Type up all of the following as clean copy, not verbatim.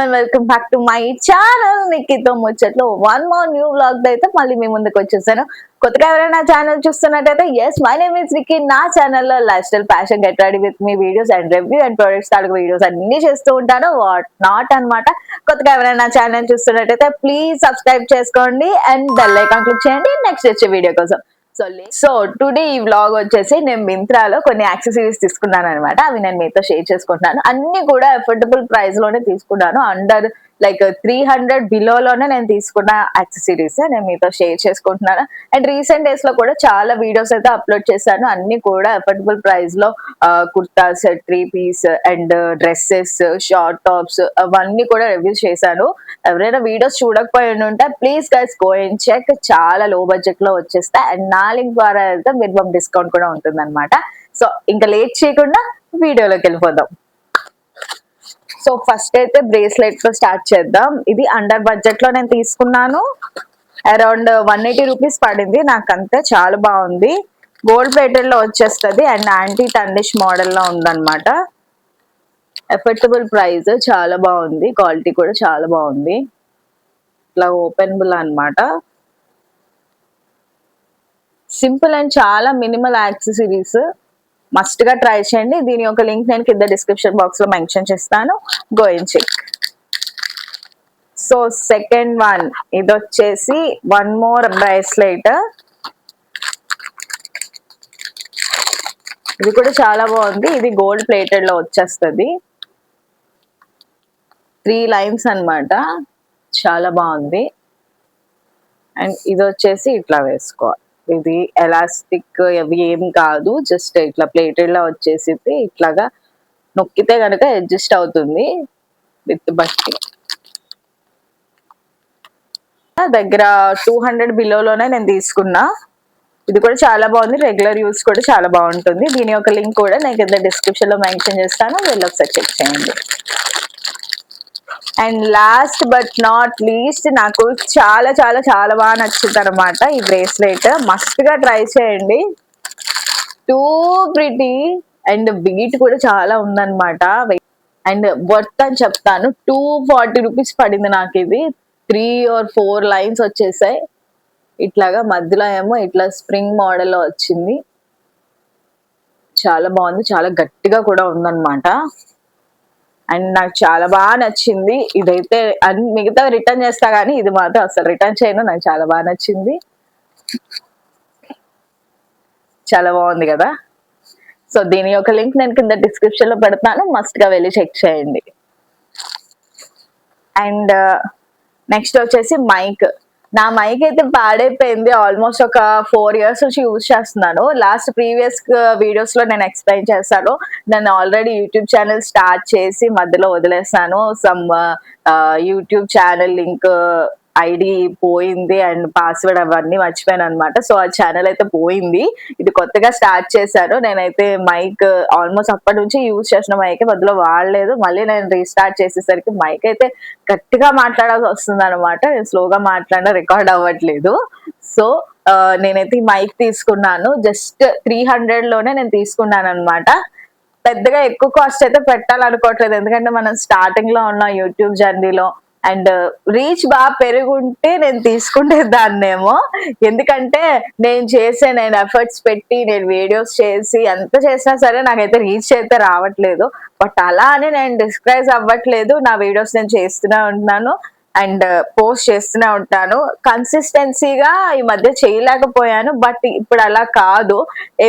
And welcome back to my channel నిక్కితో ముచ్చట్లు. One more new vlog అయితే మళ్ళీ మీ ముందుకు వచ్చేసాను. కొత్తగా ఎవరైనా ఛానల్ చూస్తున్నట్టయితే yes my name is Nikki. నా ఛానల్లో lifestyle, fashion, get ready with me videos and review and products తాలూకు వీడియోస్ అన్ని చేస్తూ ఉంటాను. వాట్ నాట్ అన్నమాట. కొత్తగా ఎవరైనా ఛానల్ చూస్తున్నట్టయితే ప్లీజ్ సబ్స్క్రైబ్ చేసుకోండి అండ్ బెల్ ఐకాన్ క్లిక్ చేయండి నెక్స్ట్ వచ్చే వీడియో కోసం. సో టుడే ఈ వ్లాగ్ వచ్చేసి నేను మింత్రాలో కొన్ని యాక్సెసరీస్ తీసుకున్నాను అనమాట. అవి నేను మీతో షేర్ చేసుకుంటున్నాను. అన్ని కూడా అఫోర్డబుల్ ప్రైస్ లోనే తీసుకున్నాను. అండర్ లైక్ 300 బిలోలోనే నేను తీసుకున్న యాక్సెసరీస్ నేను మీతో షేర్ చేసుకుంటున్నాను. అండ్ రీసెంట్ డేస్ లో కూడా చాలా వీడియోస్ అయితే అప్లోడ్ చేశాను. అన్ని కూడా అఫోర్డబుల్ ప్రైస్ లో kurtas, 3 piece and dresses, short tops అవన్నీ కూడా రివ్యూ చేశాను. ఎవరైనా వీడియోస్ చూడకపోయి ఉంటే please guys go and check. చాలా లో బడ్జెట్ లో వచ్చేస్తాయి అండ్ నా లింక్ ద్వారా అయితే మినిమం డిస్కౌంట్ కూడా ఉంటుంది అనమాట. సో ఇంకా లేట్ చేయకుండా వీడియోలోకి వెళ్ళిపోదాం. సో ఫస్ట్ అయితే బ్రేస్లెట్ తో స్టార్ట్ చేద్దాం. ఇది అండర్ బడ్జెట్ లో నేను తీసుకున్నాను. అరౌండ్ 180 రూపీస్ పడింది నాకంతే. చాలా బాగుంది. గోల్డ్ ప్లేటెడ్ లో వచ్చేస్తుంది అండ్ యాంటీ టర్నిష్ మోడల్ లో ఉందన్నమాట. ఎఫర్టబుల్ ప్రైస్, చాలా బాగుంది. క్వాలిటీ కూడా చాలా బాగుంది. ఇట్లా ఓపెనబుల్ అన్నమాట. సింపుల్ అండ్ చాలా మినిమల్ యాక్సెసరీస్. మస్ట్ గా ట్రై చేయండి. దీని యొక్క లింక్ నేను కింద డిస్క్రిప్షన్ బాక్స్ లో మెన్షన్ చేస్తాను. Go and check. So second one, ఇది వచ్చేసి వన్ మోర్ బ్రేస్లెట్. ఇది కూడా చాలా బాగుంది. ఇది గోల్డ్ ప్లేటెడ్ లో వచ్చేస్తుంది. 3 లైన్స్ అన్నమాట. చాలా బాగుంది. అండ్ ఇది వచ్చేసి ఇట్లా వేసుకోవాలి. ఇది ఎలాస్టిక్ అవి ఏం కాదు, జస్ట్ ఇట్లా ప్లేటెడ్ లా వచ్చేసి ఇట్లాగా నొక్కితే కనుక అడ్జస్ట్ అవుతుంది విత్ బట్టి. దగ్గర 200 బిలోలోనే నేను తీసుకున్నా. ఇది కూడా చాలా బాగుంది. రెగ్యులర్ యూస్ కూడా చాలా బాగుంటుంది. దీని యొక్క లింక్ కూడా నేను కింద డిస్క్రిప్షన్ లో మెన్షన్ చేస్తాను. వెళ్ళి ఒకసారి చెక్ చేయండి. And last but not least, నాకు చాలా చాలా చాలా బాగా నచ్చింది అనమాట ఈ బ్రేస్లెట్. మస్ట్ గా ట్రై చేయండి. టూ ప్రిటీ అండ్ బీట్ కూడా చాలా ఉందన్నమాట. అండ్ వర్త్ అని చెప్తాను. 240 రూపీస్ పడింది నాకు ఇది. 3 or 4 లైన్స్ వచ్చేసాయి. ఇట్లాగా మధ్యలో ఏమో ఇట్లా స్ప్రింగ్ మోడల్ లో వచ్చింది. చాలా బాగుంది. చాలా గట్టిగా కూడా ఉందన్నమాట. అండ్ నాకు చాలా బాగా నచ్చింది. ఇదైతే మిగతా రిటర్న్ చేస్తా కానీ ఇది మాత్రం అసలు రిటర్న్ చేయను. నాకు చాలా బాగా నచ్చింది. చాలా బాగుంది కదా. సో దీని యొక్క లింక్ నేను కింద డిస్క్రిప్షన్ లో పెడతాను. మస్ట్ గా వెళ్ళి చెక్ చేయండి. అండ్ నెక్స్ట్ వచ్చేసి మైక్. నా మైక్ అయితే పాడైపోయింది. ఆల్మోస్ట్ ఒక 4 years నుంచి యూజ్ చేస్తున్నాను. లాస్ట్ ప్రీవియస్ వీడియోస్ లో నేను ఎక్స్ప్లెయిన్ చేస్తాను. నేను ఆల్రెడీ యూట్యూబ్ ఛానల్ స్టార్ట్ చేసి మధ్యలో వదిలేసాను. Some YouTube channel link ID పోయింది అండ్ పాస్వర్డ్ అవన్నీ మర్చిపోయాను అనమాట. సో ఆ ఛానల్ అయితే పోయింది. ఇది కొత్తగా స్టార్ట్ చేశాను. నేనైతే మైక్ ఆల్మోస్ట్ అప్పటి నుంచి యూజ్ చేసిన మైక్ మధ్యలో వాడలేదు. మళ్ళీ నేను రీస్టార్ట్ చేసేసరికి మైక్ అయితే గట్టిగా మాట్లాడాల్సి వస్తుంది అనమాట. నేను స్లోగా మాట్లాడినా రికార్డ్ అవ్వట్లేదు. సో నేనైతే ఈ మైక్ తీసుకున్నాను. జస్ట్ 300 లోనే నేను తీసుకున్నాను అనమాట. పెద్దగా ఎక్కువ కాస్ట్ అయితే పెట్టాలనుకోవట్లేదు. ఎందుకంటే మనం స్టార్టింగ్ లో ఉన్న యూట్యూబ్ జర్నీలో అండ్ రీచ్ బాగా పెరుగుంటే నేను తీసుకుంటే దాన్నేమో. ఎందుకంటే నేను ఎఫర్ట్స్ పెట్టి నేను వీడియోస్ చేసి ఎంత చేసినా సరే నాకైతే రీచ్ అయితే రావట్లేదు. బట్ అలా అని నేను డిస్కరేజ్ అవ్వట్లేదు. నా వీడియోస్ నేను చేస్తూనే ఉంటున్నాను అండ్ పోస్ట్ చేస్తూనే ఉంటాను. కన్సిస్టెన్సీగా ఈ మధ్య చేయలేకపోయాను. బట్ ఇప్పుడు అలా కాదు.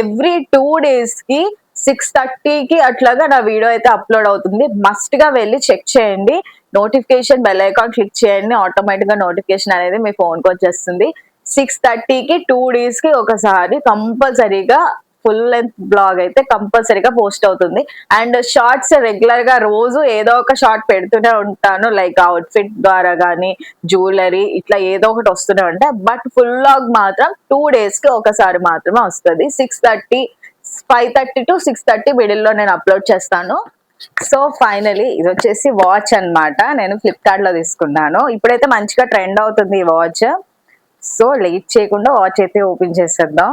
ఎవ్రీ 2 days కి 6:30కి అట్లాగా నా వీడియో అయితే అప్లోడ్ అవుతుంది. మస్ట్ గా వెళ్ళి చెక్ చేయండి. నోటిఫికేషన్ బెల్ ఐకాన్ క్లిక్ చేయండి. ఆటోమేటిక్ గా నోటిఫికేషన్ అనేది మీ ఫోన్ కి వచ్చేస్తుంది. 6:30కి 2 days కి ఒకసారి కంపల్సరీగా ఫుల్ లెంత్ బ్లాగ్ అయితే కంపల్సరీగా పోస్ట్ అవుతుంది. అండ్ షార్ట్స్ రెగ్యులర్ గా రోజు ఏదో ఒక షార్ట్ పెడుతూనే ఉంటాను. లైక్ అవుట్ఫిట్ ద్వారా కానీ జ్యువెలరీ ఇట్లా ఏదో ఒకటి వస్తూనే ఉంటాయి. బట్ ఫుల్ బ్లాగ్ మాత్రం 2 days కి ఒకసారి మాత్రమే వస్తుంది. 5:30 to 6:30 మిడిల్ లో నేను అప్లోడ్ చేస్తాను. సో ఫైనలీ ఇది వచ్చేసి వాచ్ అన్నమాట. నేను ఫ్లిప్కార్ట్ లో తీసుకున్నాను. ఇప్పుడైతే మంచిగా ట్రెండ్ అవుతుంది ఈ వాచ్. సో లేట్ చేయకుండా వాచ్ అయితే ఓపెన్ చేసేద్దాం.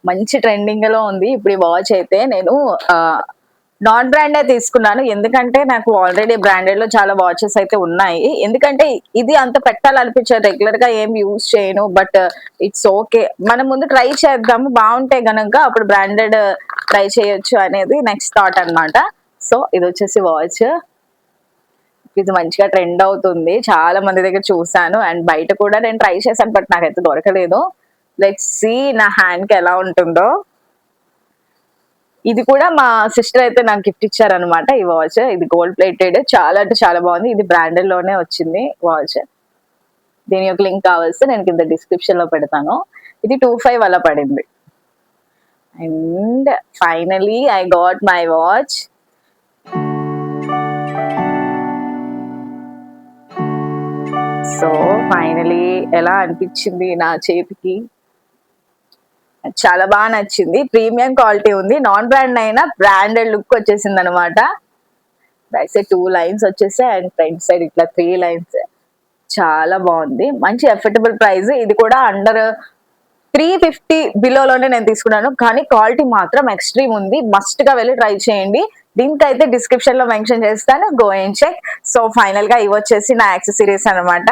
మంచి ట్రెండింగ్ లో ఉంది ఇప్పుడు ఈ వాచ్ అయితే. నేను నాన్ బ్రాండే తీసుకున్నాను, ఎందుకంటే నాకు ఆల్రెడీ బ్రాండెడ్ లో చాలా వాచెస్ అయితే ఉన్నాయి. ఎందుకంటే ఇది అంత పెట్టాలనిపించదు, రెగ్యులర్ గా ఏం యూజ్ చేయను. బట్ ఇట్స్ ఓకే, మనం ముందు ట్రై చేద్దాము, బాగుంటే గనక అప్పుడు బ్రాండెడ్ ట్రై చేయొచ్చు అనేది నెక్స్ట్ థాట్ అన్నమాట. సో ఇది వచ్చేసి వాచ్, ఇది మంచిగా ట్రెండ్ అవుతుంది, చాలా మంది దగ్గర చూసాను. అండ్ బయట కూడా నేను ట్రై చేశాను, బట్ నాకైతే దొరకలేదు. లెట్స్ సీ నా హ్యాండ్ కి ఎలా ఉంటుందో. ఇది కూడా మా సిస్టర్ అయితే నాకు గిఫ్ట్ ఇచ్చారనమాట ఈ వాచ్. ఇది గోల్డ్ ప్లేటెడ్, చాలా అంటే చాలా బాగుంది. ఇది బ్రాండెడ్ లోనే వచ్చింది వాచ్. దీని యొక్క లింక్ కావాల్సి నేను కింద డిస్క్రిప్షన్ లో పెడతాను. ఇది 25 అలా పడింది. And finally I got my watch. So finally ఎలా అనిపించింది నా చేతికి? చాలా బాగా నచ్చింది, ప్రీమియం క్వాలిటీ ఉంది, నాన్ బ్రాండ్ అయినా బ్రాండెడ్ లుక్ వచ్చేసింది అనమాట. బ్యాక్ సైడ్ 2 లైన్స్ వచ్చేసాయి అండ్ ఫ్రంట్ సైడ్ ఇట్లా 3 లైన్స్. చాలా బాగుంది, మంచి అఫోర్డబుల్ ప్రైస్. ఇది కూడా అండర్ 350 బిలోలోనే నేను తీసుకున్నాను, కానీ క్వాలిటీ మాత్రం ఎక్స్ట్రీమ్ ఉంది. మస్ట్ గా వెళ్ళి ట్రై చేయండి. లింక్ అయితే డిస్క్రిప్షన్ లో మెన్షన్ చేస్తాను, go and check. So final గా ఇవి వచ్చేసి నా యాక్సెసరీస్ అనమాట.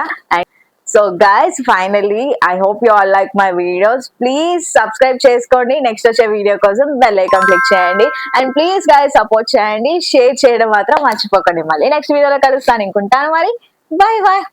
So guys finally I hope you all like my videos. Please subscribe చేసుకోండి, నెక్స్ట్ వచ్చే వీడియో కోసం బెల్ ఐకాన్ క్లిక్ చేయండి. అండ్ ప్లీజ్ గైస్ సపోర్ట్ చేయండి, షేర్ చేయడం మాత్రం మర్చిపోకండి. మళ్ళీ నెక్స్ట్ వీడియోలో కలుస్తాను, ఇంకుంటాను మరి. Bye bye.